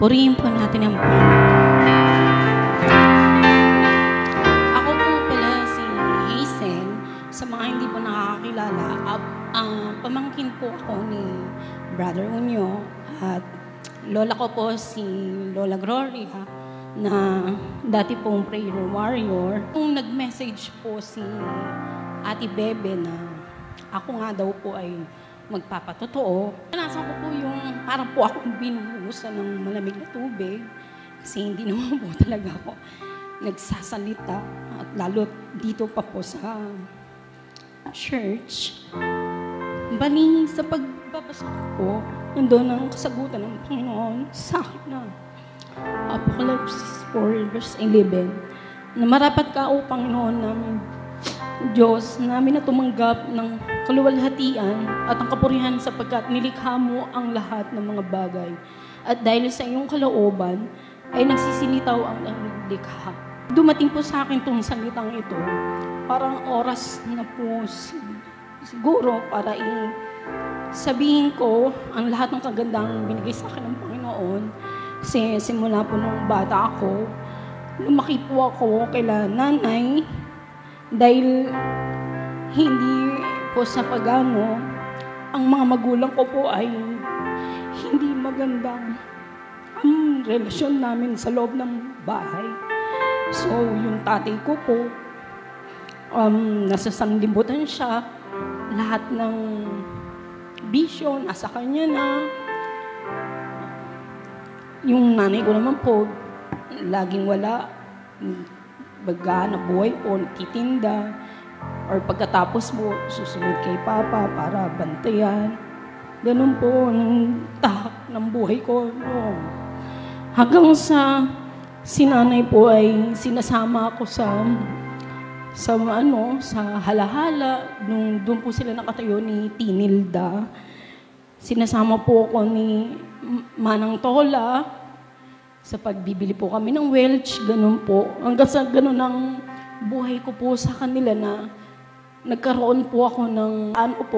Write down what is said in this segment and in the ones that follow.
Purihin po natin ang Panginoon. Ako po pala si Hazel. Sa mga hindi po nakakakilala, pamangkin po ako ni Brother Unyo at lola ko po si Lola Gloria na dati pong prayer warrior. Kung nag-message po si Ate Bebe na ako nga daw po ay magpapatotoo. Nasa ko po yung parang po akong binuhusan ng malamig na tubig kasi hindi naman po talaga ako nagsasalita at lalo dito pa po sa church. Bali sa pagbabasa ko, nandun ang kasagutan ng Panginoon sa akin na Apocalypse 4 verse 11 na marapat ka o Panginoon namin Diyos namin na tumanggap ng kaluwalhatian at ang kapurihan sapagkat nilikha mo ang lahat ng mga bagay. At dahil sa iyong kalooban, ay nagsisilitaw ang likha. Dumating po sa akin itong salitang ito, parang oras na po siguro para sabihin ko ang lahat ng kagandang binigay sa akin ng Panginoon. Kasi simula po nung bata ako, lumaki po ako kaila nanay, dahil hindi po sa pagano, ang mga magulang ko po ay hindi magandang ang relasyon namin sa loob ng bahay. So, yung tatay ko po, nasa sanlibutan siya, lahat ng bisyo nasa kanya na. Yung nanay ko naman po, laging wala. Baga na buhay po, nagtitinda, or pagkatapos mo, susunod kay Papa para bantayan. Ganun po ang tahak ng buhay ko noon. Hanggang sa sinanay po ay sinasama ako sa halahala, nung doon po sila nakatayo ni Tinilda. Sinasama po ako ni Manang Tola, sa pagbibili po kami ng Welch, ganun po. Hanggang sa ganun ang buhay ko po sa kanila na nagkaroon po ako ng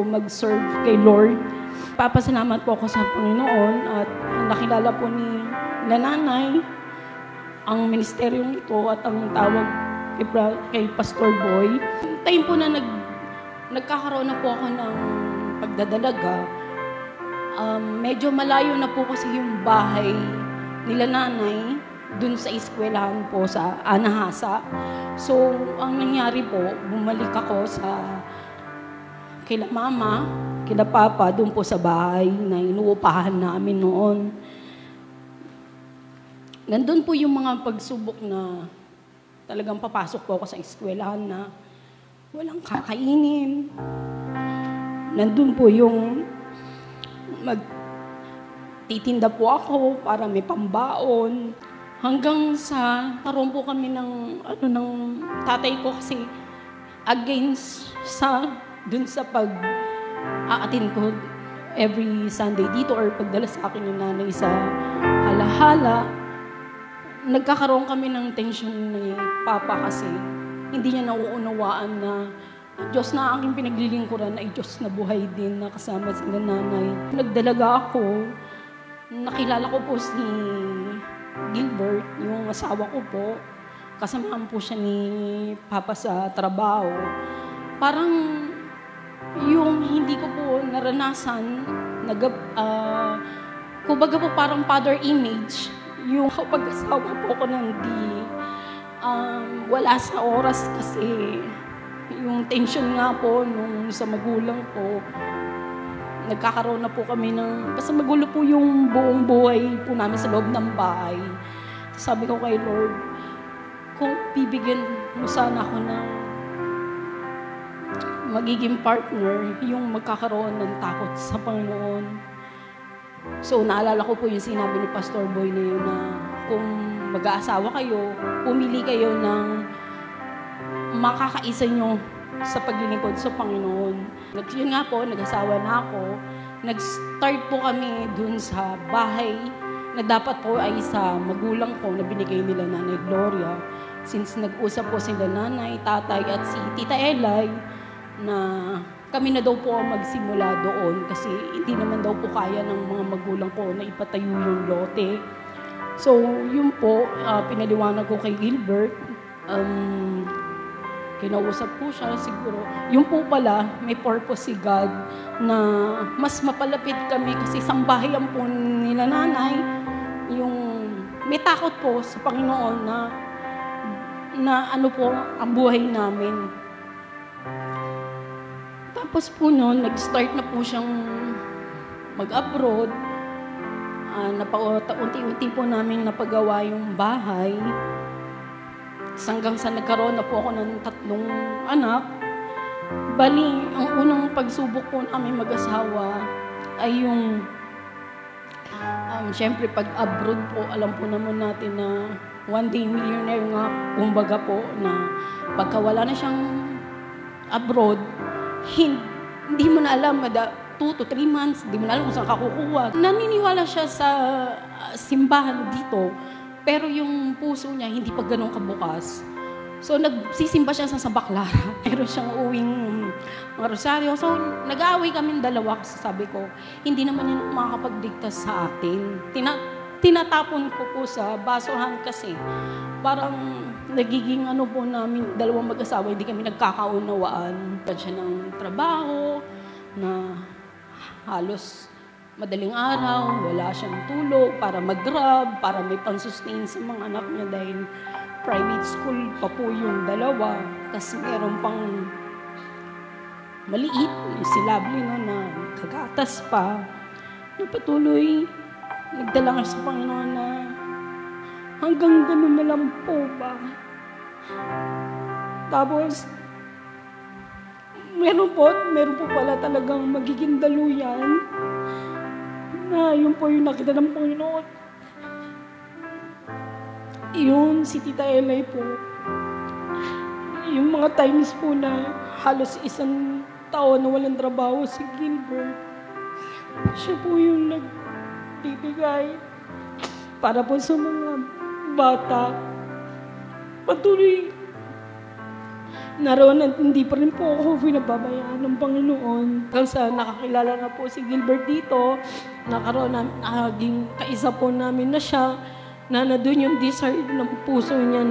mag-serve kay Lord. Papasalamat po ako sa Panginoon at nakilala po ni nanay ang ministeryong ito at ang tawag kay Pastor Boy. Time po na nagkakaroon na po ako ng pagdadalaga, medyo malayo na po kasi yung bahay nila nanay, dun sa eskwelahan po sa Anahasa. So, ang nangyari po, bumalik ako kila mama, kila papa, dun po sa bahay na inuupahan namin noon. Nandun po yung mga pagsubok na talagang papasok po ako sa eskwelahan na walang kakainin. Nandun po yung titinda po ako para may pambaon. Hanggang sa karoon po kami ng tatay ko kasi against dun sa pag-aatin ko every Sunday dito or pagdala sa akin yung nanay sa halahala. Nagkakaroon kami ng tension ni Papa kasi hindi niya nauunawaan na Diyos na aking pinaglilingkuran ay Diyos na buhay din na kasama sila nanay. Nagdalaga ako. Nakilala ko po si Gilbert, yung asawa ko po. Kasamahan po siya ni Papa sa trabaho. Parang yung hindi ko po naranasan, kumbaga po parang father image, yung pag-asawa po ko wala sa oras kasi yung tension nga po nung sa magulang ko, nagkakaroon na po kami kasi magulo po yung buong buhay po namin sa loob ng bahay. Sabi ko kay Lord, kung bibigyan mo sana ako ng magiging partner, yung magkakaroon ng takot sa Panginoon. So, naalala ko po yung sinabi ni Pastor Boy na yun na kung mag-aasawa kayo, pumili kayo ng makakaisa nyo sa paglilingkod sa Panginoon. Yun nga po, nag-asawa na ako. Nag-start po kami dun sa bahay na dapat po ay sa magulang ko na binigay nila Nanay Gloria. Since nag-usap po sila nanay, tatay at si Tita Elay na kami na daw po ang magsimula doon kasi hindi naman daw po kaya ng mga magulang ko na ipatayo yung lote. So, yun po, pinaliwanag ko kay Gilbert. Kinausap po siya siguro. Yung po pala, may purpose si God na mas mapalapit kami kasi isang bahayan po nila nanay. Yung may takot po sa Panginoon na ano po ang buhay namin. Tapos po noon, nag-start na po siyang mag-abroad. Unti-unti po namin napagawa yung bahay. Hanggang sa nagkaroon na po ako ng 3 anak. Bali, ang unang pagsubok po namin mag-asawa ay yung syempre pag abroad po, alam po naman natin na one day millionaire nga, kumbaga po na pagka wala na siyang abroad, hindi mo na alam, 2 to 3 months, hindi mo na alam kung saan kakukuha. Naniniwala siya sa simbahan dito, pero yung puso niya hindi pa ganun kabukas. So, nagsisimba siya sa Baclara. Meron siyang uwing mga rosaryo. So, nag-aaway kaming dalawa kasi sabi ko, hindi naman yun makakapagligtas sa atin. Tinatapon ko po sa basuhan kasi parang nagiging ano po namin, dalawang mag-asawa, hindi kami nagkakaunawaan. Siya ng trabaho na halos madaling araw, wala siyang tulog para mag-grab, para may pansustain sa mga anak niya dahil private school pa po yung dalawa. Tapos meron pang maliit, si Lovely no, na kagatas pa. Patuloy, nagdala nga sa Panginoon na hanggang ganun na lang po ba. Tapos, meron po pala talagang magiging daluyan na yun po yung nakita ng Panginoon. Yun, si Tita Elay po. Yung mga times po na halos 1 taon na walang trabaho si Gilbert, siya po yung nagbibigay para po sa mga bata. Patuloy naroon at hindi pa rin po ako pinababayaan ng Panginoon. Hanggang sa nakakilala na po si Gilbert dito, naging kaisa po namin na siya, na doon yung desire ng puso niya,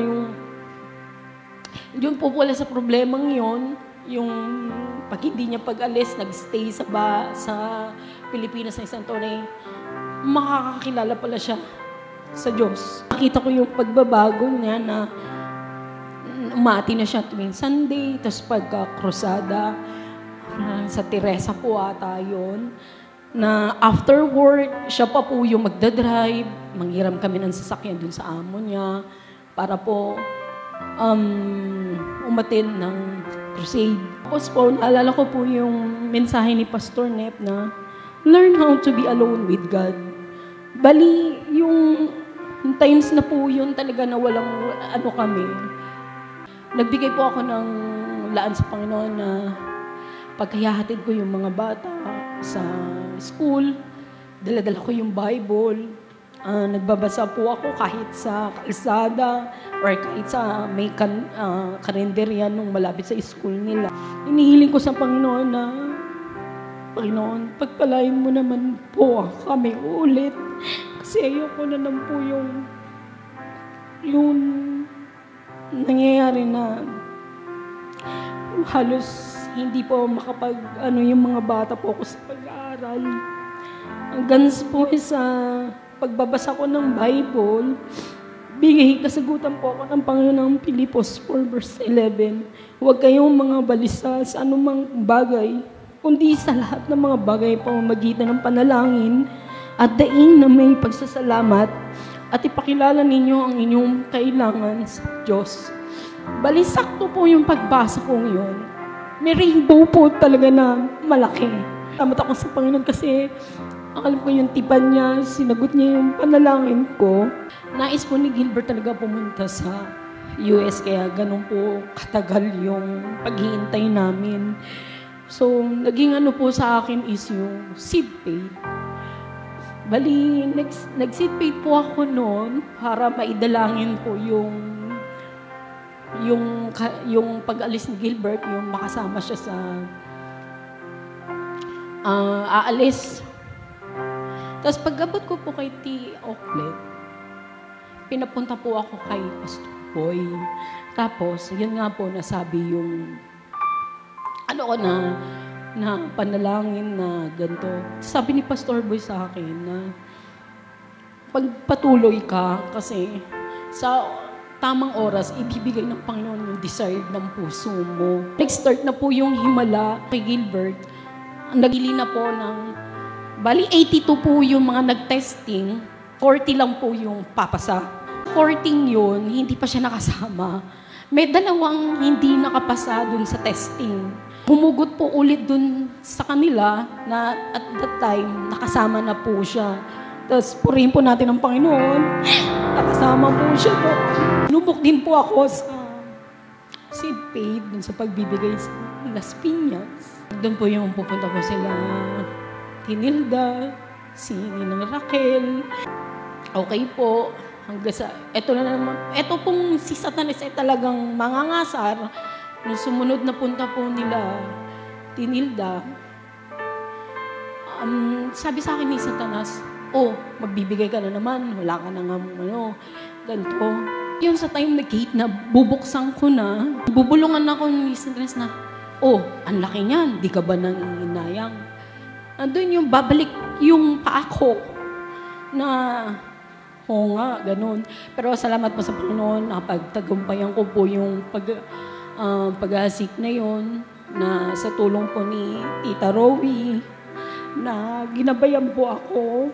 yun po pala sa problemang yon, yung pag hindi niya pag-alis, nag-stay sa Pilipinas na isang taon, makakakilala pala siya sa Diyos. Nakita ko yung pagbabago niya na umati na siya tuwing Sunday, tapos pagka-krusada, sa Teresa po ata yun, na after work, siya pa po yung magdadrive, manghiram kami ng sasakyan dun sa amo niya, para po umatin ng crusade. Tapos po, naalala ko po yung mensahe ni Pastor Nep na, learn how to be alone with God. Bali, yung times na po yun talaga na walang kami. Nagbigay po ako ng laan sa Panginoon na pagkayahatid ko yung mga bata sa school, dala-dala ko yung Bible, nagbabasa po ako kahit sa kalsada or kahit sa may karinderya nung malapit sa school nila. Inihiling ko sa Panginoon na, Panginoon, pagpalain mo naman po kami ulit kasi ayoko na lang po yung nangyayari na halos hindi po yung mga bata po ako sa pag-aaral. Hanggang po sa pagbabasa ko ng Bible, bigay kasagutan po ako ng Panginoon ng Pilipos 4 verse 11. Huwag kayong mga balisa sa anumang bagay, kundi sa lahat ng mga bagay pamamagitan ng panalangin at daing na may pagsasalamat at ipakilala ninyo ang inyong kailangan sa Diyos. Bali, sakto po yung pagbasa kong yun. May rainbow po talaga na malaki. Tamat ako sa Panginoon kasi alam ko yung tipan niya, sinagot niya yung panalangin ko. Nais po ni Gilbert talaga pumunta sa US, kaya ganun po katagal yung paghihintay namin. So, naging po sa akin is yung seed paid. Bali, nag-seed paid po ako noon para maidalangin po yung pag-alis ni Gilbert, yung makasama siya sa aalis. Tapos pag-abot ko po kay T. Oaklet, pinapunta po ako kay Pastor Boy. Tapos, yun nga po, nasabi yung, na panalangin na ganito. Sabi ni Pastor Boy sa akin na, pagpatuloy ka kasi sa tamang oras, ibibigay ng Panginoon yung desire ng puso mo. Nag-start na po yung himala kay Gilbert. Nagili na po ng, bali 82 po yung mga nag-testing, 40 lang po yung papasa. 14 yun, hindi pa siya nakasama. May dalawang hindi nakapasa dun sa testing. Humugot po ulit dun sa kanila na at that time, nakasama na po siya. Tapos purihin po natin ang Panginoon. Nakasama po siya po. Lumok din po ako sa seed paid dun sa pagbibigay sa Las Piñas. Doon po yung pupunta ko sila Tinilda, si Ninang Raquel. Okay po. Hanggang sa, eto na naman, eto pong si Satanas ay talagang mangangasar. Nung sumunod na punta po nila Tinilda, sabi sa akin ni Satanas, magbibigay ka na naman, wala ka na nga ganito. Yung sa time na gate na bubuksan ko na, bubulungan ako ni Satanas na, ang laki niyan, di ka ba nanginayang? Andun yung babalik yung paa ko na, nga, ganun. Pero salamat po sa Panginoon, nakapagtagumpayan ko po yung pag-aasik na yon na sa tulong po ni Tita Rowie, na ginabayan po ako.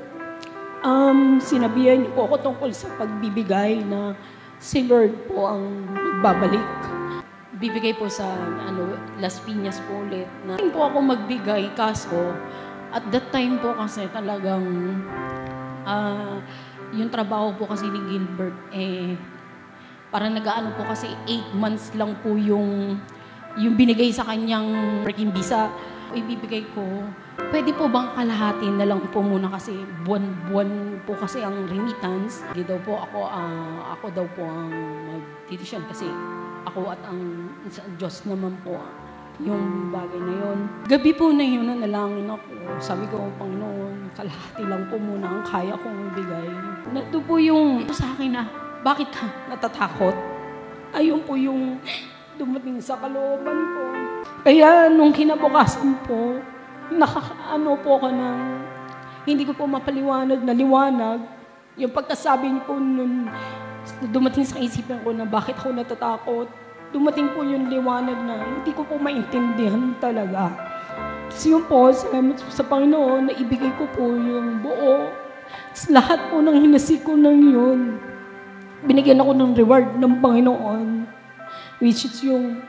Sinabihan niyo po ako tungkol sa pagbibigay na si Lord po ang magbabalik. Bibigay po sa Las Piñas po ulit. Na po ako magbigay, kaso at that time po kasi talagang yung trabaho po kasi ni Gilbert, parang nag-aano po kasi 8 months lang po yung binigay sa kanyang working visa. Ibibigay ko, pwede po bang kalahatin na lang po muna kasi buwan-buwan po kasi ang remittance. Hindi daw po ako daw po ang mag-decision kasi ako at ang Diyos naman po yung bagay na yon. Gabi po na yun, nanalangin ako. Sabi ko, Panginoon, kalahati lang po muna ang kaya kong ibigay. Nato po yung sa akin na, bakit ka natatakot? Ayun po yung dumating sa kalooban ko. Kaya nung kinabukasan po, po ako ng, hindi ko po mapaliwanag na liwanag. Yung pagkasabi niyo po nun, dumating sa isipan ko na bakit ako natatakot. Dumating po yung liwanag na hindi ko po maintindihan talaga. Kasi yun po, salamat sa Panginoon na ibigay ko po yung buo. Lahat po ng hinasik ko ng yun, binigyan ako ng reward ng Panginoon. Which is yung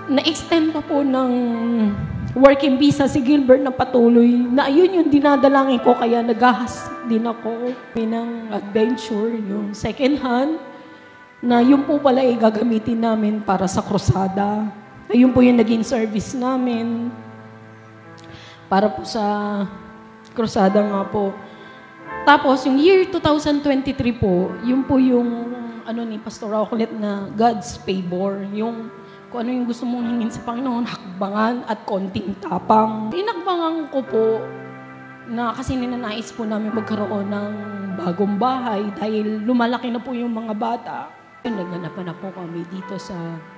na-extend pa po ng working visa si Gilbert na patuloy, na ayun yung dinadalangin ko, kaya nagahas din ako ng adventure, yung second hand, na yun po pala ay gagamitin namin para sa krusada. Ayun po yung naging service namin para po sa krusada nga po. Tapos, yung year 2023 po, yun po yung ni Pastor Rocklet na God's favor, yung kung ano yung gusto mong hingin sa Panginoon, hakbangan at konting tapang. Inakbangan ko po na kasi ninanais po namin magkaroon ng bagong bahay dahil lumalaki na po yung mga bata. Naghanapan na po kami dito sa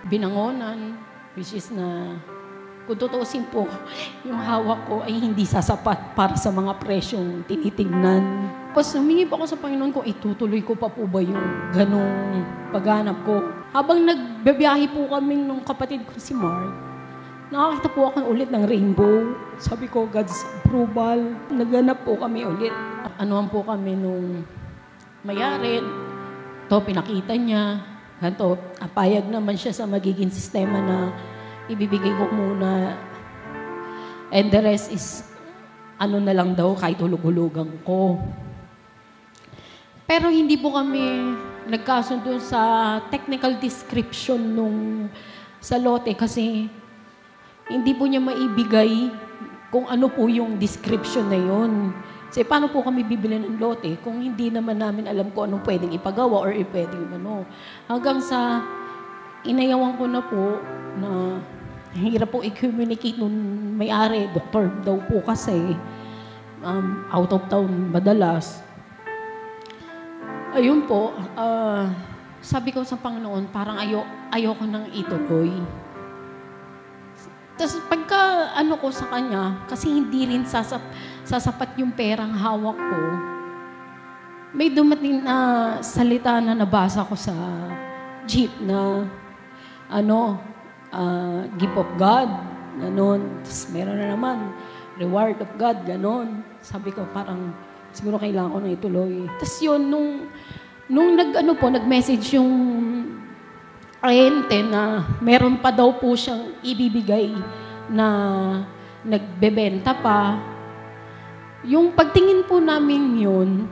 Binangonan, which is na, kung tutuusin po, yung hawak ko ay hindi sasapat para sa mga presyong tinitingnan. Tapos humingi po ako sa Panginoon kung itutuloy ko pa po ba yung ganong paghanap ko. Habang nagbabiyahe po kami nung kapatid ko si Mark, nakakita po ako ulit ng rainbow. Sabi ko, God's approval. Naghanap po kami ulit. Anuhan po kami nung mayari. Ito, pinakita niya. Ganito, apayag naman siya sa magiging sistema na ibibigay ko muna. And the rest is, na lang daw, kahit hulug-hulugan ko. Pero hindi po kami nagkasundo sa technical description sa lote kasi hindi po niya maibigay kung ano po yung description na yun. Kasi paano po kami bibili ng lote kung hindi naman namin alam kung anong pwedeng ipagawa or pwedeng Hanggang sa inayawan ko na po na hirap po i-communicate nung may-ari. Doktor daw po kasi out of town madalas. Ayun po, sabi ko sa Panginoon, parang ayoko nang ituloy. Tapos pagka ano ko sa Kanya, kasi hindi rin sasapat yung perang hawak ko, may dumating na salita na nabasa ko sa jeep na gift of God, ganon. Tapos meron na naman, reward of God, ganon. Sabi ko parang, siguro kailangan ko na ituloy. Tapos yun, nung nag-message yung kliyente na meron pa daw po siyang ibibigay na nagbebenta pa. Yung pagtingin po namin yun,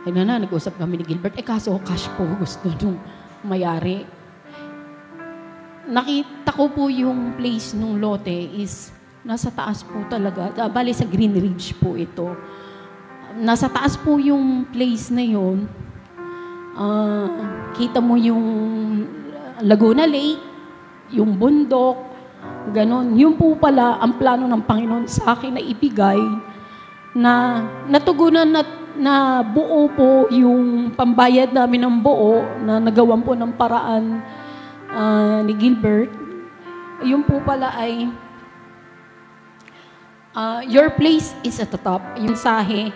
nag-usap kami ni Gilbert, kaso cash po gusto nung mayari. Nakita ko po yung place nung lote is nasa taas po talaga. Bali sa Green Ridge po ito. Nasa taas po yung place na yun. Kita mo yung Laguna Lake, yung bundok, ganon. Yun po pala ang plano ng Panginoon sa akin na ibigay na natugunan na buo po yung pambayad namin ng buo na nagawan po ng paraan ni Gilbert. Yun po pala ay your place is at the top. Yung sahe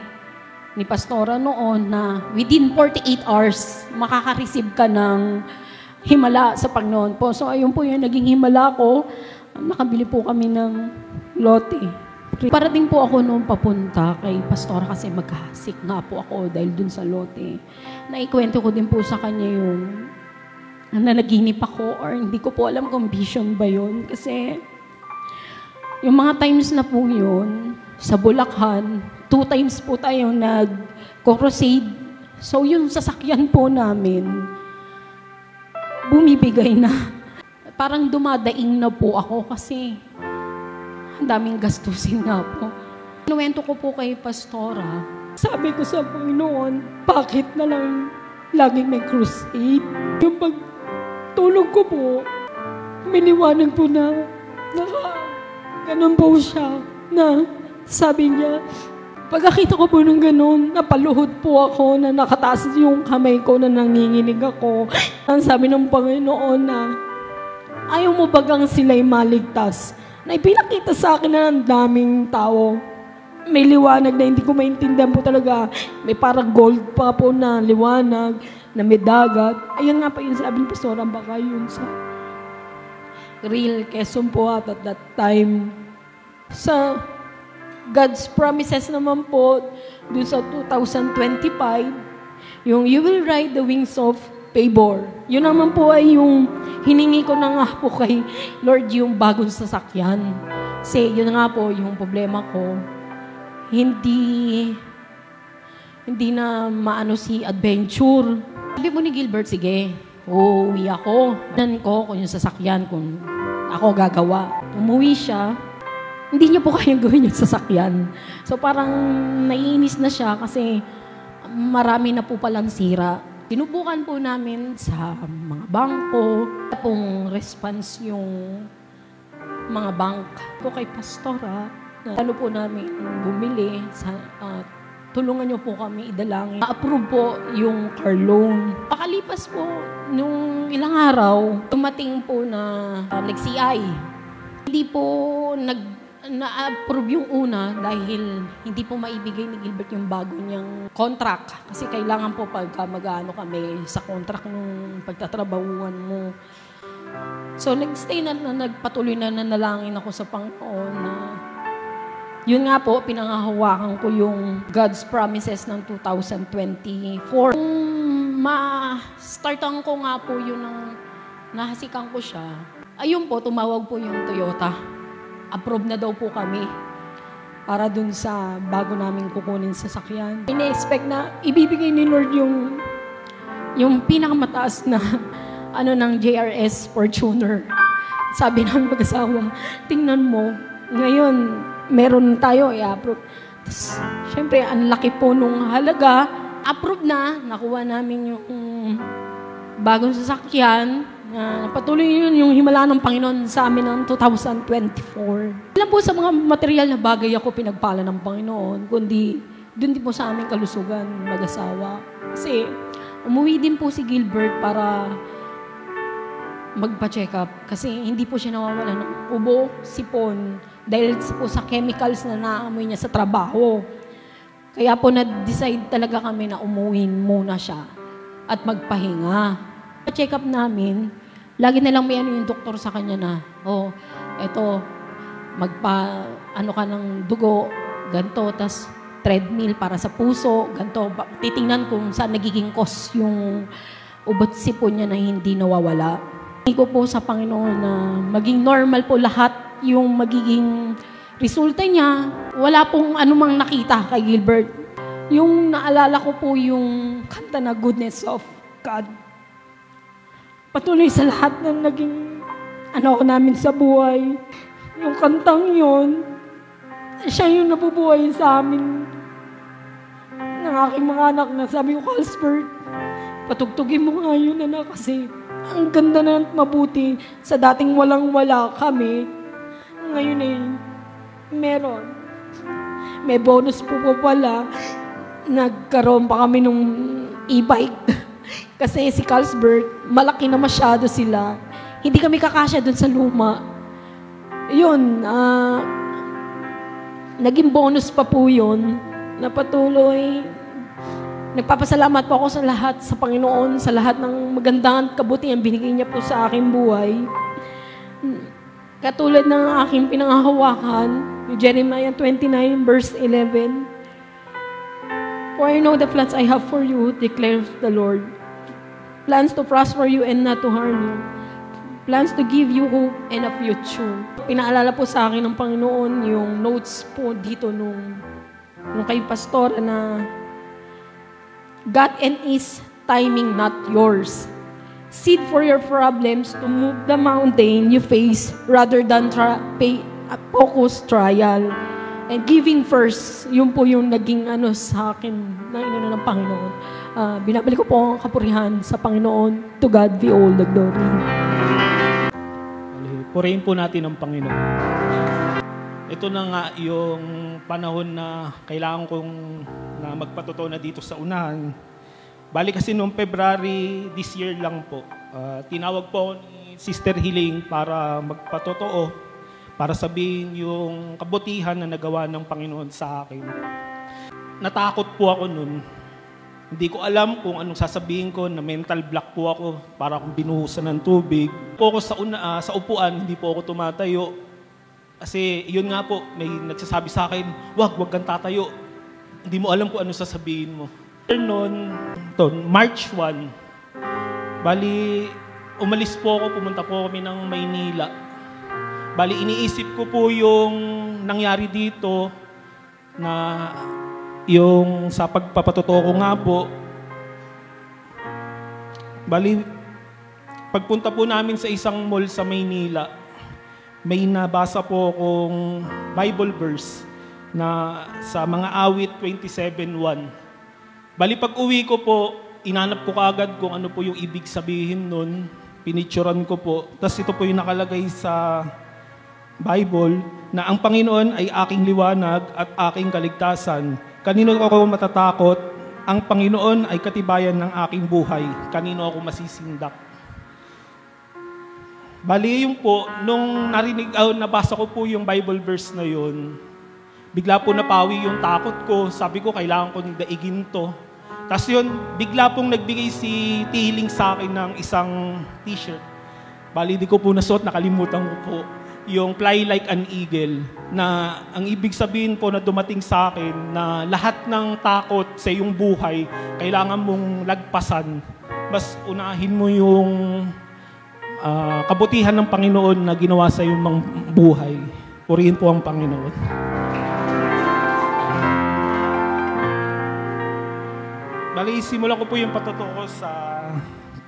ni Pastora noon na within 48 hours, makaka-receive ka ng himala sa Panginoon po. So, ayun po yung naging himala ko. Nakabili po kami ng lote. Parating po ako noon papunta kay Pastora kasi magkasik nga po ako dahil dun sa lote. Naikwento ko din po sa kanya yung nanaginip ako or hindi ko po alam kung vision ba yun. Kasi yung mga times na po yun, sa Bulacan, 2 times po tayo nag-crusade. So yung sasakyan po namin, bumibigay na. Parang dumadaing na po ako kasi ang daming gastusin nga po. Kinuwento ko po kay Pastora. Sabi ko sa Panginoon, bakit na lang laging may crusade? Yung pagtulog ko po, miniwanag po na ganun po siya na sabi niya, pagkakita ko po ng ganun, napaluhod po ako na nakataas yung kamay ko na nanginginig ako. Ang sabi ng Panginoon na, ayaw mo bagang sila'y maligtas? Na ipinakita sa akin na ng daming tao. May liwanag na hindi ko maintindihan po talaga. May parang gold pa po na liwanag, na may dagat. Ayun nga pa yung sabi ng Pastora, baka yun sa real Quezon po at that time. Sa God's promises naman po, doon sa 2025, yung you will ride the wings of favor. Yun naman po ay yung hiningi ko na nga po kay Lord yung bagong sasakyan. Kasi yun nga po yung problema ko. Hindi na maano si adventure. Sabi mo ni Gilbert, sige, uuwi ako. Nan ko kung yung sasakyan, kung ako gagawa. Umuwi siya. Hindi niya po kayang gawin yung sasakyan. So parang naiinis na siya kasi marami na po palang sira. Sinubukan po namin sa mga bangko, pong response yung mga bank po kay Pastora. Lalo po namin bumili, tulungan niyo po kami idalangin. Approve po yung car loan. Pakalipas po nung ilang araw, dumating po na nag-CI. Hindi po na-approve yung una dahil hindi po maibigay ni Gilbert yung bago niyang contract. Kasi kailangan po pagka mag-ano kami sa contract ng pagtatrabahuan mo. So nagstay nagpatuloy na nanalangin ako sa Panginoon na yun nga po, pinangahawakan ko yung God's promises ng 2024. Ma-startan ko nga po yun ng nahasikan ko siya. Ayun po, tumawag po yung Toyota. Approve na daw po kami para dun sa bago namin kukunin sa sakyan. Ine-expect na ibibigay ni Lord yung pinakamataas na ng JRS Fortuner. Sabi ng mag-asawa, tingnan mo, ngayon meron tayo i-approve. Tapos, syempre, ang laki po nung halaga. Approve na, nakuha namin yung bagong sasakyan. Patuloy yun yung himala ng Panginoon sa amin ng 2024. Ilan po sa mga material na bagay ako pinagpala ng Panginoon, kundi doon din po sa aming kalusugan, mag-asawa. Kasi umuwi din po si Gilbert para magpa-check up. Kasi hindi po siya nawawala ng ubo, sipon, dahil po sa chemicals na naamoy niya sa trabaho. Kaya po na-decide talaga kami na umuwin muna siya at magpahinga. Pa-check up namin, lagi na lang may yung doktor sa kanya na, eto, ano ka ng dugo, ganito, tas treadmill para sa puso, ganito. Titingnan kung saan nagiging cause yung ubot sipon niya na hindi nawawala. Hindi ko po sa Panginoon na maging normal po lahat yung magiging resulta niya. Wala pong anumang nakita kay Gilbert. Yung naalala ko po yung kanta na Goodness of God. Patuloy sa lahat ng naging namin sa buhay. Yung kantang yun, siya yung nabubuhay sa amin ng aking mga anak na sabi ko, Carlsbert, patugtugin mo nga yun, anak, kasi ang ganda na mabuti sa dating walang-wala kami. Ngayon ay meron. May bonus po pala. Nagkaroon pa kami nung e-bike. Kasi si Carlsbert, malaki na masyado sila. Hindi kami kakasya dun sa luma. Yun, naging bonus pa po yun na patuloy. Nagpapasalamat po ako sa lahat, sa Panginoon, sa lahat ng magandang kabutihan binigay niya po sa aking buhay. Katulad ng aking pinanghahawakan, Jeremiah 29 verse 11. For I know the plans I have for you, declares the Lord. Plans to prosper you and not to harm you. Plans to give you hope and a future. Pinaalala po sa akin ng Panginoon yung notes po dito nung kay pastor na God and His timing, not yours. Seed for your problems to move the mountain you face rather than focus trial. And giving first, yun po yung naging sa akin na inuna ng Panginoon. Binabalik ko po ang kapurihan sa Panginoon. To God be all the glory. Purihin po natin ang Panginoon. Ito na nga yung panahon na kailangan kong na magpatotoo na dito sa unahan. Bali kasi noong February this year lang po, tinawag po ni Sister Hiling para magpatotoo, para sabihin yung kabutihan na nagawa ng Panginoon sa akin. Natakot po ako noon. Hindi ko alam kung anong sasabihin ko, na mental block po ako, para akong binuhusan ng tubig. Po ako sa upuan, hindi po ako tumatayo. Kasi yun nga po, may nagsasabi sa akin, wag kang tatayo. Hindi mo alam kung anong sasabihin mo. Noon, March 1, bali, umalis po ako, pumunta po kami ng Maynila. Bali, iniisip ko po yung nangyari dito na yung sa pagpapatotoo ko nga po. Bali, pagpunta po namin sa isang mall sa Maynila, may nabasa po akong Bible verse na sa mga awit 27:1. Bali, pag uwi ko po, inanap ko kaagad kung ano po yung ibig sabihin nun. Pinicturan ko po. Tapos ito po yung nakalagay sa Bible na ang Panginoon ay aking liwanag at aking kaligtasan. Kanino ako matatakot? Ang Panginoon ay katibayan ng aking buhay. Kanino ako masisindak? Bali yung po, nung nabasa ko po yung Bible verse na yun, bigla po napawi yung takot ko. Sabi ko, kailangan ko daigin to. Tapos yun, bigla pong nagbigay si Tihiling sa akin ng isang t-shirt. Bali, di ko po nasuot, nakalimutan ko po. Yung Fly Like an Eagle, na ang ibig sabihin po na dumating sa akin na lahat ng takot sa iyong buhay, kailangan mong lagpasan. Mas unahin mo yung kabutihan ng Panginoon na ginawa sa iyong mga buhay. Purihin po ang Panginoon. Bali, simulan ko po yung patutuo ko sa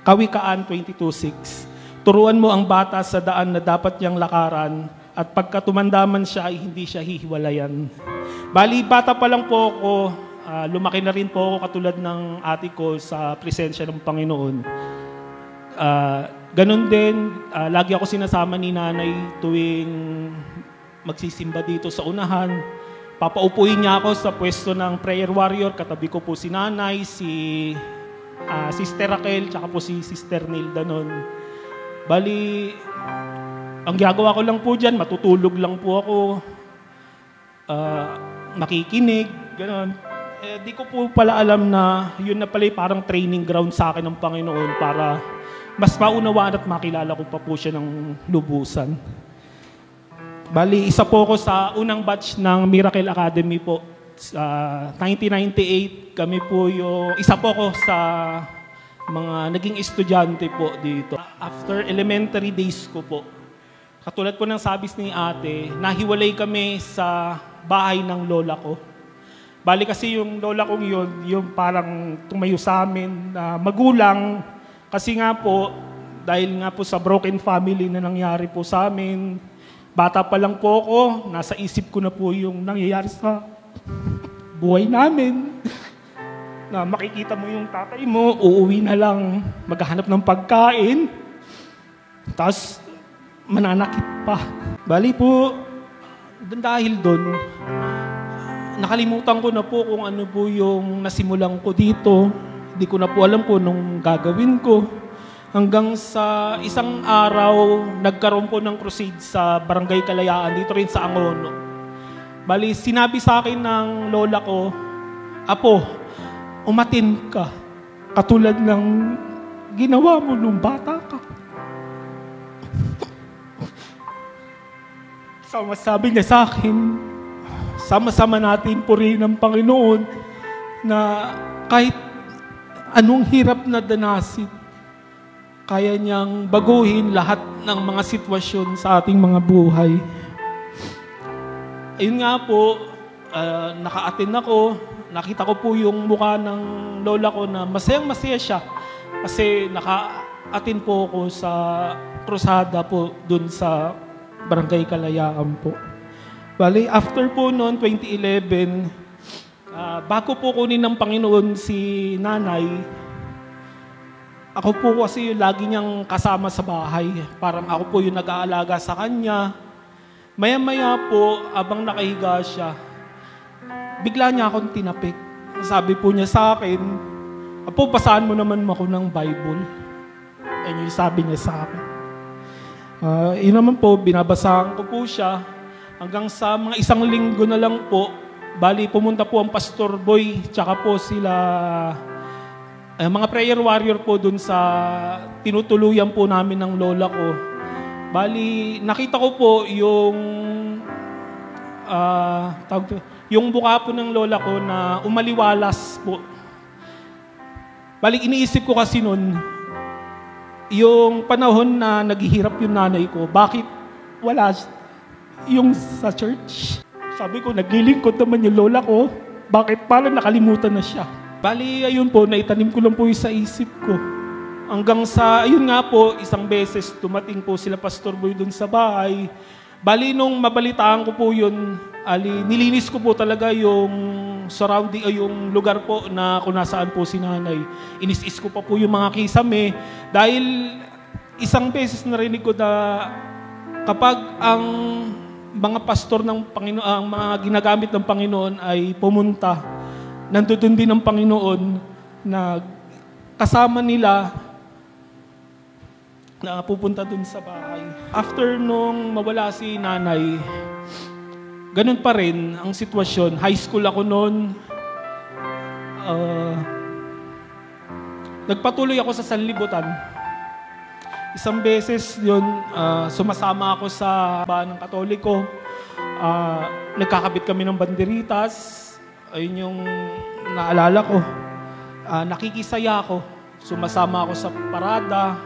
Kawikaan 22:6. Turuan mo ang bata sa daan na dapat niyang lakaran at pagka tumandaman siya ay hindi siya hihiwalayan. Bali, bata pa lang po ako, lumaki na rin po ako katulad ng ate ko sa presensya ng Panginoon. Ganon din, lagi ako sinasama ni nanay tuwing magsisimba dito sa unahan. papaupuin niya ako sa pwesto ng prayer warrior. Katabi ko po si nanay, si Sister Raquel, tsaka po si Sister Nilda nun. Bali, ang ginagawa ko lang po dyan, matutulog lang po ako, makikinig, gano'n. Di ko po pala alam na yun na pala parang training ground sa akin ng Panginoon para mas maunawaan at makilala ko pa po siya ng lubusan. Bali, isa po ako sa unang batch ng Miracle Academy po. 1998, kami po isa po ako sa mga naging estudyante po dito. After elementary days ko po, katulad po ng sabi ni ate, nahiwalay kami sa bahay ng lola ko. Bali kasi yung lola kong yun, yung parang tumayo sa amin na magulang. Kasi nga po, dahil nga po sa broken family na nangyari po sa amin, bata pa lang po ako, nasa isip ko na po yung nangyayari sa buhay namin. Na makikita mo yung tatay mo, uuwi na lang, maghahanap ng pagkain, tapos mananakit pa. Bali po, dahil doon, nakalimutan ko na po kung ano po yung nasimulan ko dito. Hindi ko na po alam kung anong gagawin ko. Hanggang sa isang araw, nagkaroon po ng crusade sa Barangay Kalayaan, dito rin sa Angono. Bali, sinabi sa akin ng lola ko, "Apo, umatin ka. Katulad ng ginawa mo nung bata ka." Sabi niya sa akin, sama-sama natin purihin ang Panginoon na kahit anong hirap na danasin, kaya niyang baguhin lahat ng mga sitwasyon sa ating mga buhay. Ayun nga po, naka-attend ako, nakita ko po yung mukha ng lola ko na masayang-masaya siya kasi naka-attend po ako sa krusada po dun sa Barangay Kalayaan po. Bali, after po noon, 2011, bago po kunin ng Panginoon si nanay, ako po kasi lagi niyang kasama sa bahay. Parang ako po yung nag-aalaga sa kanya. Maya-maya po, abang nakahiga siya, bigla niya akong tinapik. Sabi po niya sa akin, "Apo, basahan mo naman ako ng Bible." Ayun yung sabi niya sa akin. Yun naman po, binabasahan ko po siya. Hanggang sa mga isang linggo na lang po, bali pumunta po ang Pastor Boy, tsaka po sila, mga prayer warrior po dun sa tinutuluyan po namin ng lola ko. Bali, nakita ko po yung, yung mukha po ng lola ko na umaliwalas po. Bali, iniisip ko kasi nun, yung panahon na naghihirap yung nanay ko, bakit wala yung sa church? Sabi ko, naglilingkod naman yung lola ko, bakit parang nakalimutan na siya? Bali, ayun po, naitanim ko lang po yung sa isip ko. Hanggang sa, ayun nga po, isang beses, dumating po sila Pastor Boy dun sa bahay. Bali, nung mabalitaan ko po yun, nilinis ko po talaga yung surrounding, yung lugar po na kung nasaan po si nanay. Inis-is ko pa po yung mga kisame. Dahil isang beses narinig ko na kapag ang mga pastor ng Panginoon, ang mga ginagamit ng Panginoon ay pumunta, nandoon din ng Panginoon na kasama nila na pupunta dun sa bahay. After nung mawala si nanay, ganun pa rin ang sitwasyon. High school ako noon. Nagpatuloy ako sa sanlibutan. Isang beses yun, sumasama ako sa bahan ng Katoliko. Nagkakabit kami ng banderitas. Ayun yung naalala ko. Nakikisaya ako. Sumasama ako sa parada.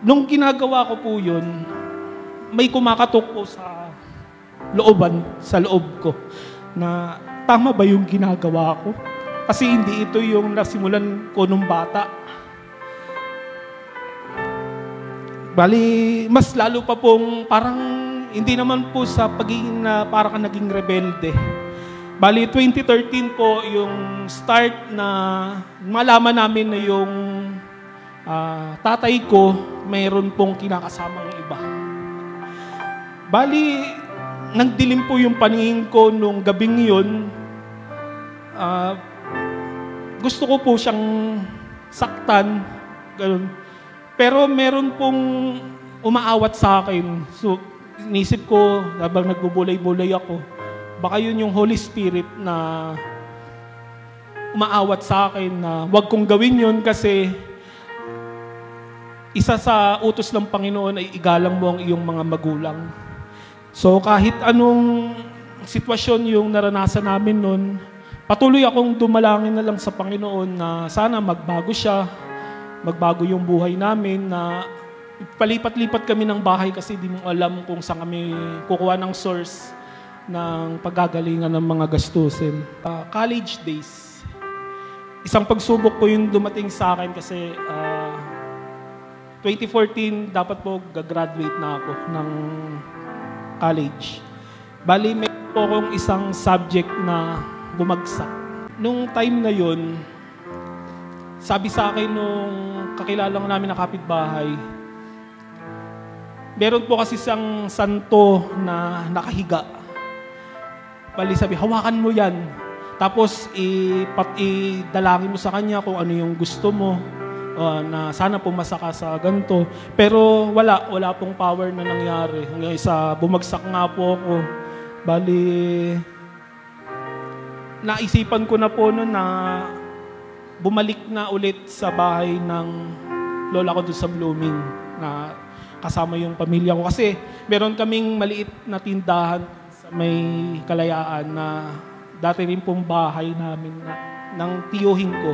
Nung ginagawa ko po yun, may kumakatok po sa loob ko, na tama ba yung ginagawa ko? Kasi hindi ito yung nasimulan ko nung bata. Bali, mas lalo pa pong parang hindi naman po sa pagiging na parang naging rebelde. Bali, 2013 po yung start na malaman namin na yung tatay ko mayroon pong kinakasamang iba. Bali, nagdilim po yung paningin ko nung gabing yun. Gusto ko po siyang saktan, ganun. Pero meron pong umaawat sa akin. So, inisip ko, habang nagbubulay-bulay ako, baka yun yung Holy Spirit na umaawat sa akin na wag kong gawin yun kasi isa sa utos ng Panginoon ay igalang mo ang iyong mga magulang. So kahit anong sitwasyon yung naranasan namin nun, patuloy akong dumalangin na lang sa Panginoon na sana magbago siya, magbago yung buhay namin, na palipat-lipat kami ng bahay kasi di mo alam kung saan kami kukuha ng source ng paggagalingan ng mga gastusin. College days. Isang pagsubok po yung dumating sa akin kasi 2014 dapat po gagraduate na ako ng college. Bali, may po akong isang subject na bumagsak. Nung time na yun, sabi sa akin nung kakilala namin na kapitbahay, meron po kasi isang santo na nakahiga. Bali sabi, hawakan mo yan. Tapos idalangin mo sa kanya kung ano yung gusto mo. Na sana pumasa ka sa ganito. Pero wala pong power na nangyari. Hanggang isa, bumagsak nga po ako. Bali, naisipan ko na po noon na bumalik na ulit sa bahay ng lola ko doon sa Blooming na kasama yung pamilya ko. Kasi meron kaming maliit na tindahan sa may Kalayaan na dati rin pong bahay namin ng tiyuhin ko.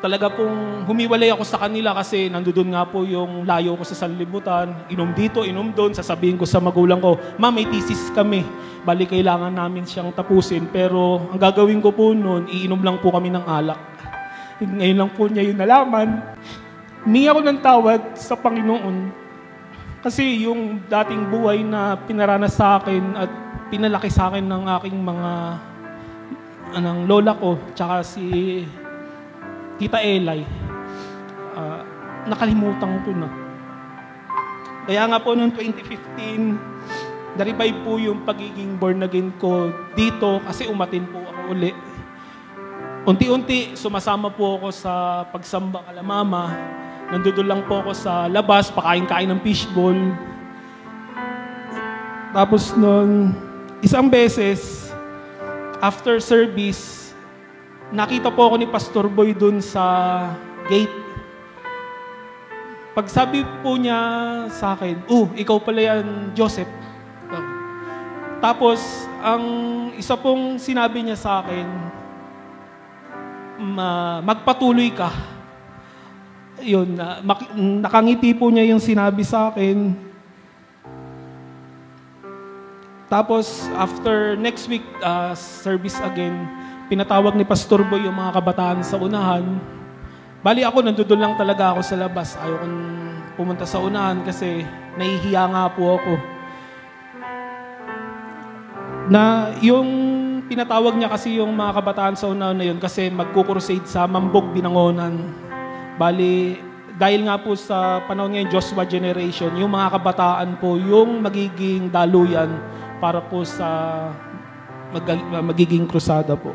Talaga pong humiwalay ako sa kanila kasi nandoon nga po yung layo ko sa sanlibutan. Inom dito, inom doon. Sasabihin ko sa magulang ko, Ma, may thesis kami. Bali, kailangan namin siyang tapusin. Pero ang gagawin ko po noon, iinom lang po kami ng alak. Ngayon lang po niya yung nalaman. Humingi ako ng tawad sa Panginoon. Kasi yung dating buhay na pinaranas sa akin at pinalaki sa akin ng aking mga lola ko, tsaka si Tita Elay, nakalimutan ko na. Kaya nga po noong 2015, na-revive po yung pagiging born again ko dito kasi umatin po ako uli. Unti-unti, sumasama po ako sa pagsamba kala mama. Nandudol lang po ako sa labas, pakain-kain ng fishball. Tapos noon, isang beses, after service, nakita po ako ni Pastor Boy dun sa gate. Pagsabi po niya sa akin, ikaw pala yan, Joseph. Tapos, ang isa pong sinabi niya sa akin, magpatuloy ka. Yun, nakangiti po niya yung sinabi sa akin. Tapos, after next week, service again, pinatawag ni Pastor Boy yung mga kabataan sa unahan. Bali ako, nandudol lang talaga ako sa labas. Ayaw kong pumunta sa unahan kasi nahihiya nga po ako. Na yung pinatawag niya kasi yung mga kabataan sa unahan na yun kasi magkukrusade sa Mambog, Binangonan. Bali, dahil nga po sa panahon ngayon, Joshua generation, yung mga kabataan po yung magiging daluyan para po sa magiging krusada po.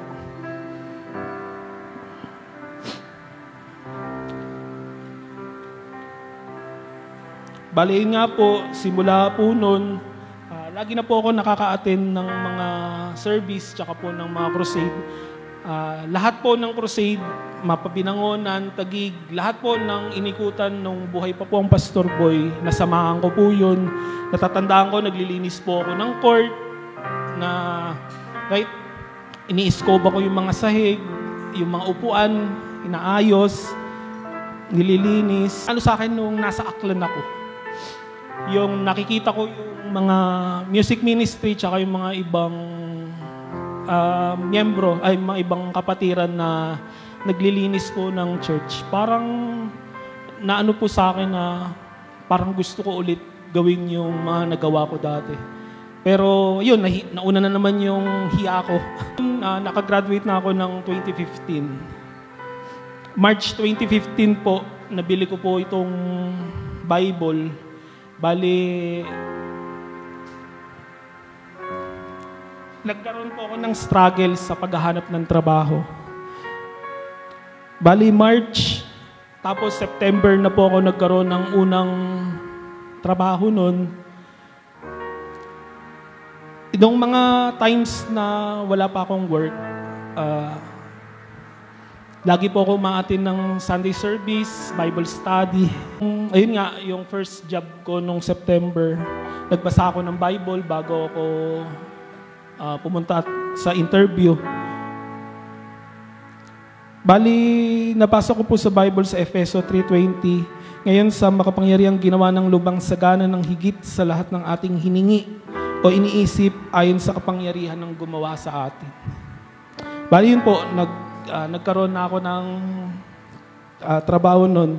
Bali nga po, simula po noon, lagi na po ako nakaka-attend ng mga service tsaka po ng mga crusade. Lahat po ng crusade, Mapabinangonan, Taguig, lahat po ng inikutan nung buhay pa po ang Pastor Boy, nasamahan ko po yun. Natatandaan ko, naglilinis po ako ng court, na right, ini-scoba ko yung mga sahig, yung mga upuan, inaayos, nililinis. Ano sa akin nung nasa Aklan ako? Yung nakikita ko yung mga music ministry tsaka yung mga ibang miyembro, ay mga ibang kapatiran na naglilinis po ng church. Parang naano po sa akin na parang gusto ko ulit gawin yung mga nagawa ko dati. Pero yun, nauna na naman yung hiya ko. Nakagraduate na ako ng 2015. March 2015 po, nabili ko po itong Bible. Bali, nagkaroon po ako ng struggle sa paghahanap ng trabaho. Bali March, tapos September na po ako nagkaroon ng unang trabaho nun. Noong mga times na wala pa akong work, lagi po ako umaattend ng Sunday service, Bible study. Ayun nga, yung first job ko nung September, nagbasa ako ng Bible bago ako pumunta sa interview. Bali, napasok ko po sa Bible sa Efeso 3:20. Ngayon sa makapangyarihang ginawa ng lubang sagana ng higit sa lahat ng ating hiningi o iniisip ayon sa kapangyarihan ng gumawa sa atin. Bali yun po, nagkaroon na ako ng trabaho noon.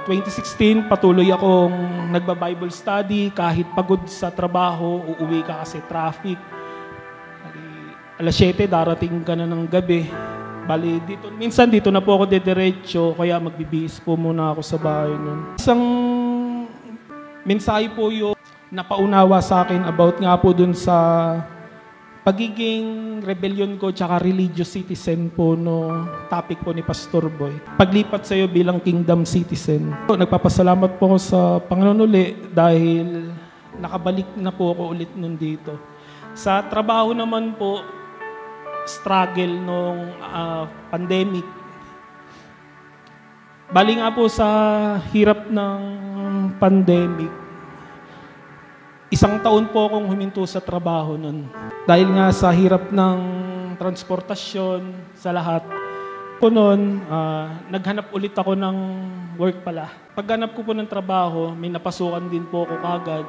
2016, patuloy akong nagba-Bible study. Kahit pagod sa trabaho, uuwi ka kasi traffic. Alas 7, darating ka na ng gabi. Bali, minsan dito na po ako dediretso, kaya magbibihis po muna ako sa bahay nun. Isang mensahe po yung napaunawa sa akin about nga po dun sa pagiging rebellion ko tsaka religious citizen po no topic po ni Pastor Boy. Paglipat sa'yo bilang kingdom citizen. Nagpapasalamat po ako sa Panginoon uli dahil nakabalik na po ako ulit nun dito. Sa trabaho naman po, struggle nung pandemic. Bali nga po sa hirap ng pandemic, 1 taon po akong huminto sa trabaho nun. Dahil nga sa hirap ng transportasyon, sa lahat. Po nun, naghanap ulit ako ng work pala. Paghanap ko po ng trabaho, may napasukan din po ako kagad.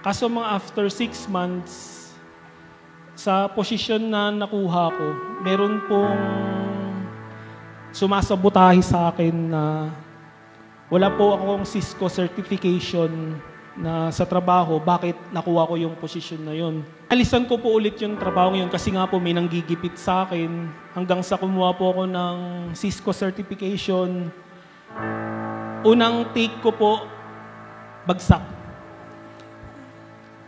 Kaso mga after 6 months, sa posisyon na nakuha ko, meron pong sumasabotahe sa akin na wala po akong Cisco certification na sa trabaho, bakit nakuha ko yung posisyon na yun. Alisan ko po ulit yung trabaho yun kasi nga po may nanggigipit sa akin hanggang sa kumuha po ako ng Cisco certification. Unang take ko po, bagsak.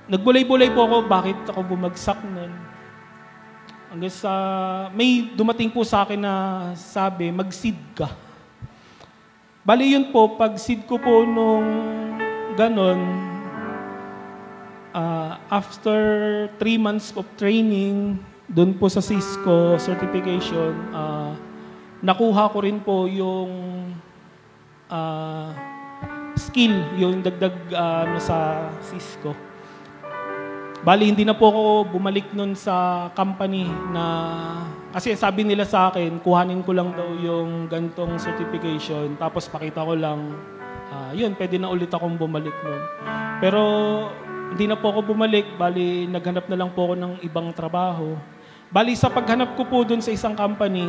Nagbulay-bulay po ako, bakit ako bumagsak nun. Hanggang sa, may dumating po sa akin na sabi, mag-seed ka. Bali yun po, pag-seed ko po nung ganon, after 3 months of training, dun po sa Cisco certification, nakuha ko rin po yung skill, yung dagdag sa Cisco. Bali, hindi na po ako bumalik nun sa company na, kasi sabi nila sa akin, kuhanin ko lang daw yung gantong certification, tapos pakita ko lang, yun, pwede na ulit akong bumalik nun. Pero, hindi na po ako bumalik, bali, naghanap na lang po ako ng ibang trabaho. Bali, sa paghanap ko po dun sa isang company,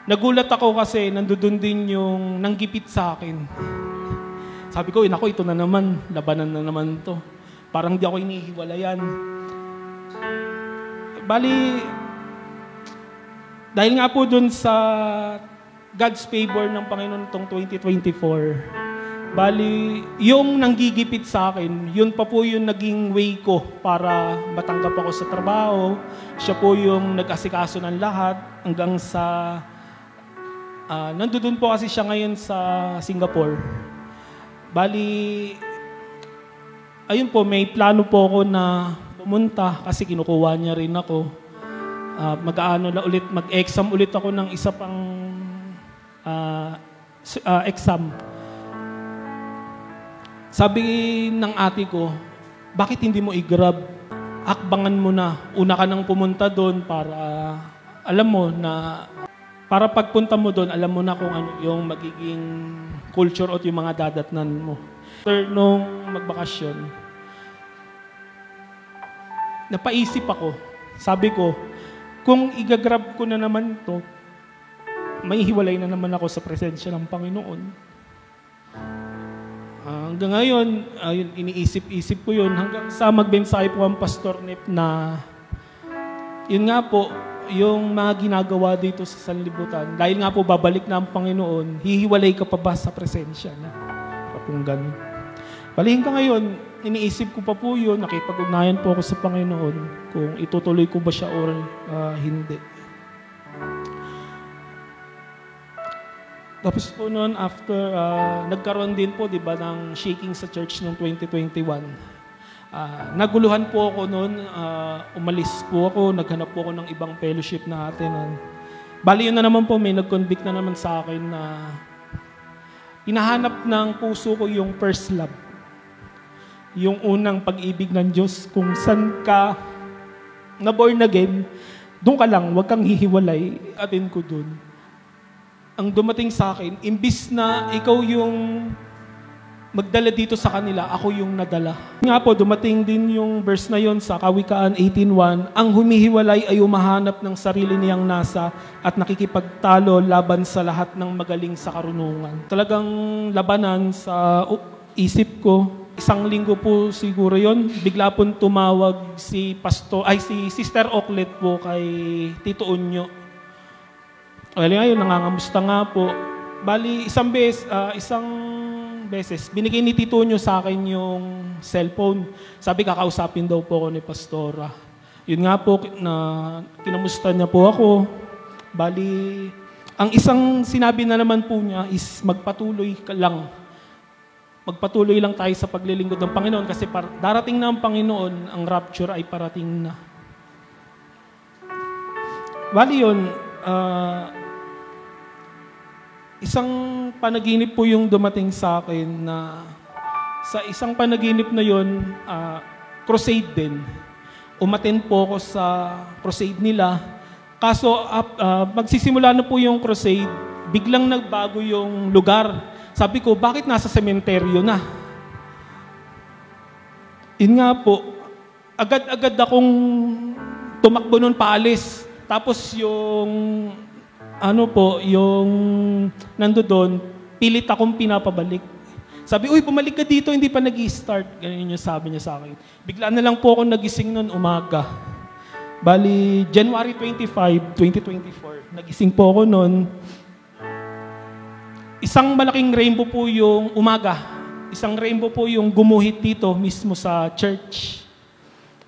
nagulat ako kasi nandun din yung nanggipit sa akin. Sabi ko, nako, ito na naman, labanan na naman to. Parang di ako inihiwalayan. Bali, dahil nga po dun sa God's favor ng Panginoon itong 2024, bali, yung nanggigipit sa akin, yun pa po yung naging way ko para matanggap ako sa trabaho. Siya po yung nag-asikaso ng lahat hanggang sa, nandun po kasi siya ngayon sa Singapore. Bali, ayun po, may plano po ako na pumunta kasi kinukuha niya rin ako. Mag-exam ulit ako ng isa pang exam. Sabi ng ate ko, bakit hindi mo i-grab? Akbangan mo na. Una ka nang pumunta doon para alam mo na, para pagpunta mo doon, alam mo na kung ano yung magiging culture at yung mga dadatnan mo. Nung magbakasyon, napaisip ako. Sabi ko, kung igagrab ko na naman to, may hiwalay na naman ako sa presensya ng Panginoon. Hanggang ngayon, iniisip-isip ko yun. Hanggang sa magbensahe po ang Pastor Nep na, yun nga po, yung mga ginagawa dito sa sanlibutan, dahil nga po babalik na ang Panginoon, hihiwalay ka pa ba sa presensya na? Kapag ganun. Bali hanggang ngayon, iniisip ko pa po yun, nakipag-ugnayan po ako sa Panginoon kung itutuloy ko ba siya or hindi. Tapos po noon, after, nagkaroon din po, di ba, ng shaking sa church noong 2021. Naguluhan po ako noon, umalis po ako, naghanap po ako ng ibang fellowship natin. Bali yun na naman po, may nag-convict na naman sa akin na hinahanap ng puso ko yung first love. Yung unang pag-ibig ng Diyos, kung saan ka na born again, doon ka lang, huwag kang hihiwalay, atin ko doon. Ang dumating sa akin, imbis na ikaw yung magdala dito sa kanila, ako yung nadala. Nga po, dumating din yung verse na yon sa Kawikaan 18:1, ang humihiwalay ay umahanap ng sarili niyang nasa at nakikipagtalo laban sa lahat ng magaling sa karunungan. Talagang labanan sa isip ko. Isang linggo po siguro yon, bigla pong tumawag si Sister Oklet po kay Tito Unyo. Well, ngayon, nangangamusta nga po. Bali, isang beses, binigay ni Tito nyo sa akin yung cellphone. Sabi, kakausapin daw po ako ni Pastora. Yun nga po, kinamusta niya po ako. Bali, ang isang sinabi na naman po niya is magpatuloy ka lang. Magpatuloy lang tayo sa paglilingkod ng Panginoon kasi darating na ang Panginoon, ang rapture ay parating na. Bali yun, isang panaginip po yung dumating sa akin na sa isang panaginip na yun, crusade din. Umattend po ako sa crusade nila. Kaso magsisimula na po yung crusade, biglang nagbago yung lugar. Sabi ko, bakit nasa sementeryo na? Yun nga po, agad-agad akong tumakbo nun paalis. Tapos yung yung nando doon, pilit akong pinapabalik. Sabi, uy, bumalik ka dito, hindi pa nag-i-start. Ganyan yung sabi niya sa akin. Bigla na lang po ako nagising noon umaga. Bali, January 25, 2024, nagising po ako noon. Isang malaking rainbow po yung umaga. Isang rainbow po yung gumuhit dito mismo sa church.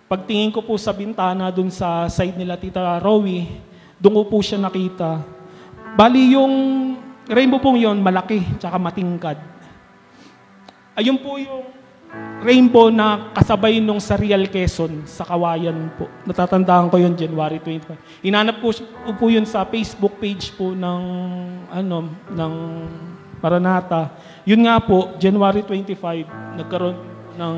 Pagtingin ko po sa bintana doon sa side nila Tita Rowie, doon ko po siya nakita. Bali yung rainbow pong yon malaki, tsaka matingkad. Ayun po yung rainbow na kasabay nung sa Real Quezon, sa Kawayan po. Natatandaan ko yun, January 25. Hinanap po yun sa Facebook page po ng Maranatha. Yun nga po, January 25, nagkaroon ng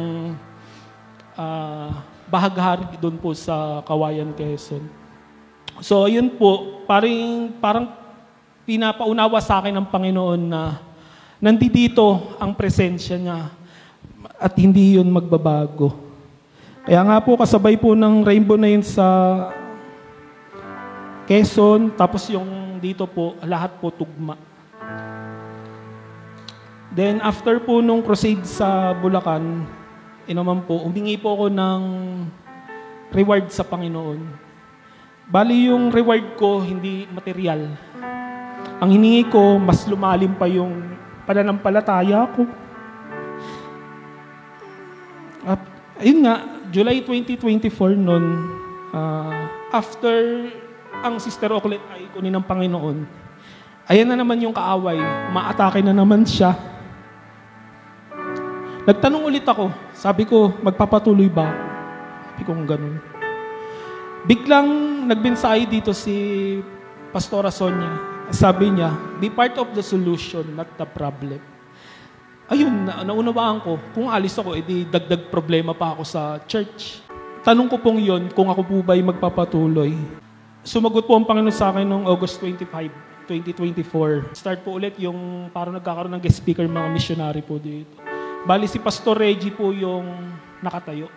bahaghari doon po sa Kawayan, Quezon. So, ayun po, parang pinapaunawa sa akin ng Panginoon na nandito ang presensya niya at hindi yun magbabago. Kaya nga po, kasabay po ng rainbow na yun sa Quezon, tapos yung dito po, lahat po tugma. Then, after po nung crusade sa Bulacan, humingi po ako ng reward sa Panginoon. Bali yung reward ko, hindi material. Ang hiningi ko, mas lumalim pa yung pananampalataya ko. Ayun nga, July 2024 noon, after ang Sister Oklet ay kunin ng Panginoon, ayan na naman yung kaaway, maatake na naman siya. Nagtanong ulit ako, sabi ko, magpapatuloy ba ako? Sabi ko ganun. Biglang nagbensahe dito si Pastora Sonia. Sabi niya, be part of the solution, not the problem. Ayun, naunawaan ko, kung alis ako, edi dagdag problema pa ako sa church. Tanong ko pong yun, kung ako po ba'y magpapatuloy. Sumagot po ang Panginoon sa akin noong August 25, 2024. Start po ulit yung parang nagkakaroon ng guest speaker, mga missionary po dito. Bali si Pastor Reggie po yung nakatayo.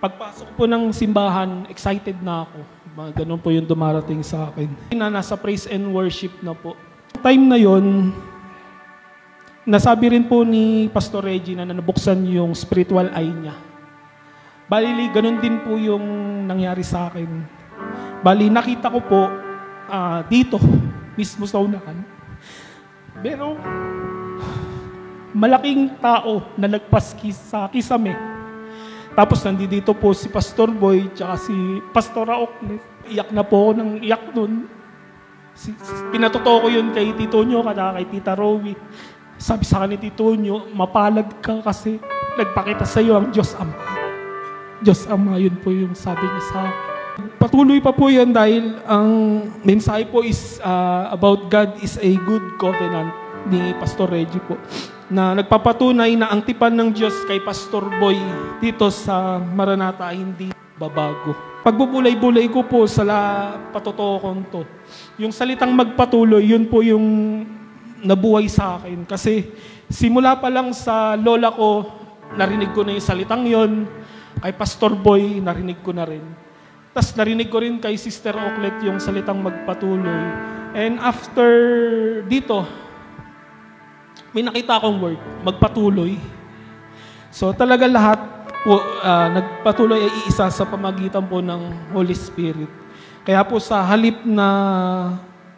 Pagpasok po ng simbahan, excited na ako. Ganun po yung dumarating sa akin. Nasa praise and worship na po. Time na yon, nasabi rin po ni Pastor Reggie na nabuksan yung spiritual eye niya. Bali, ganun din po yung nangyari sa akin. Bali, nakita ko po dito, mismo sa unahan. Pero, malaking tao na nagpaskis sa kisame. Tapos nandito po si Pastor Boy tsaka si Pastora Okles. Iyak na po ako ng iyak nun. Pinatotoo ko yun kay Tito Nyo at kay Tita Rowie. Sabi sa akin ni Tito Nyo, mapalad ka kasi nagpakita sa iyo ang Diyos Ama. Diyos Ama, yun po yung sabi niya sa akin. Patuloy pa po yan dahil ang mensahe po is about God is a good covenant ni Pastor Reggie po, na nagpapatunay na ang tipan ng Diyos kay Pastor Boy dito sa Maranata ay hindi babago. Pagbubulay-bulay ko po sa patotoo kong to, yung salitang magpatuloy, yun po yung nabuhay sa akin. Kasi simula pa lang sa lola ko, narinig ko na yung salitang yon. Kay Pastor Boy, narinig ko na rin. Tapos narinig ko rin kay Sister Oklet yung salitang magpatuloy. And after dito, may nakita akong word, magpatuloy. So talaga lahat po, nagpatuloy ay iisa sa pamagitan po ng Holy Spirit. Kaya po sa halip na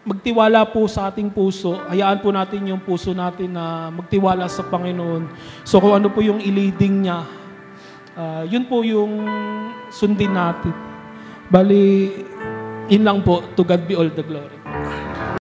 magtiwala po sa ating puso, hayaan po natin yung puso natin na magtiwala sa Panginoon. So kung ano po yung i-leading niya, yun po yung sundin natin. Bali, yun lang po. To God be all the glory.